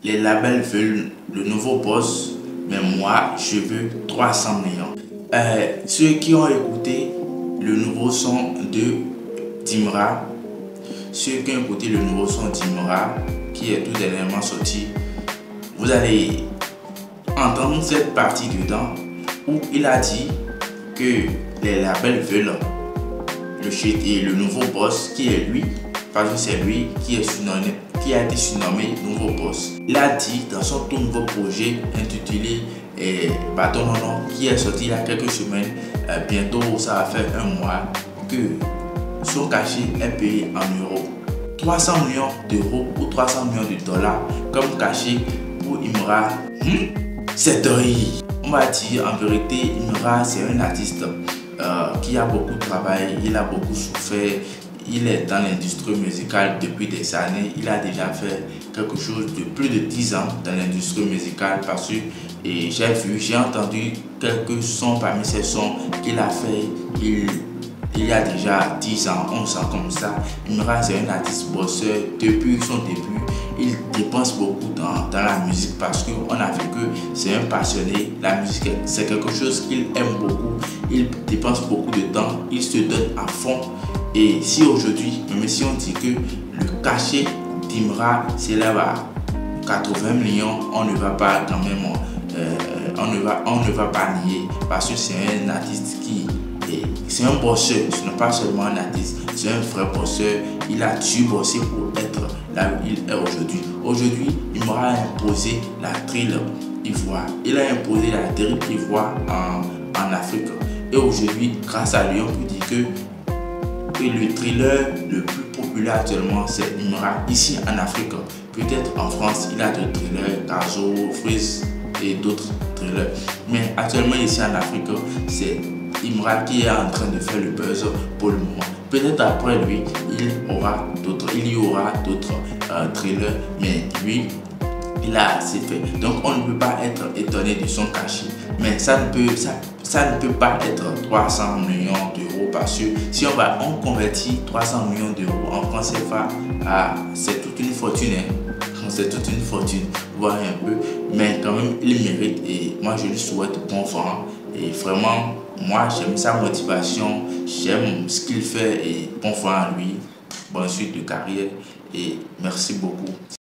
les labels veulent le nouveau boss, mais moi, je veux 300 millions. Ceux qui ont écouté le nouveau son de Dimra, ceux qui ont écouté le nouveau son d'Imra, qui est tout dernièrement sorti, vous allez entendre cette partie dedans où il a dit que les labels veulent le nouveau boss qui est lui, parce que c'est lui qui a été surnommé nouveau boss. Il a dit dans son tout nouveau projet intitulé Bâton Nono, qui est sorti il y a quelques semaines, bientôt ça va faire un mois, que son cachet est payé en euros. 300 millions d'euros ou 300 millions de dollars comme cachet pour Imra. C'est dingue. On va dire en vérité, Imra c'est un artiste qui a beaucoup travaillé, il a beaucoup souffert, il est dans l'industrie musicale depuis des années, il a déjà fait quelque chose de plus de 10 ans dans l'industrie musicale parce que j'ai entendu quelques sons parmi ces sons qu'il a fait il y a déjà 10 ans, 11 ans comme ça. Imra c'est un artiste bosseur depuis son début. Il dépense beaucoup dans la musique parce qu'on a vu que c'est un passionné. La musique, c'est quelque chose qu'il aime beaucoup. Il dépense beaucoup de temps, il se donne à fond. Et si aujourd'hui, même si on dit que le cachet d'Imra s'élève à 80 millions, on ne va pas quand même, on ne va pas nier parce que c'est un artiste c'est un bosseur, ce n'est pas seulement un artiste, c'est un vrai bosseur. Il a dû bosser pour être là où il est aujourd'hui. Aujourd'hui, Imra a imposé la drill ivoire. Il a imposé la drill ivoire en Afrique. Et aujourd'hui, grâce à lui, on peut dire que le thriller le plus populaire actuellement, c'est Imra. Ici en Afrique, peut-être en France, il a d'autres thrillers, Gazo, Freeze et d'autres thrillers. Mais actuellement, ici en Afrique, c'est Imra qui est en train de faire le buzz pour le moment. Peut-être après lui, il y aura d'autres thrillers, mais lui, il a assez fait. Donc on ne peut pas être étonné de son cachet. Mais ça ne peut pas être 300 millions d'euros parce que si on convertit 300 millions d'euros en francs CFA, c'est toute une fortune. C'est toute une fortune, voir un peu, mais quand même il mérite et moi je lui souhaite bon vent. Et vraiment, moi j'aime sa motivation, j'aime ce qu'il fait et bon vent à lui, bonne suite de carrière et merci beaucoup.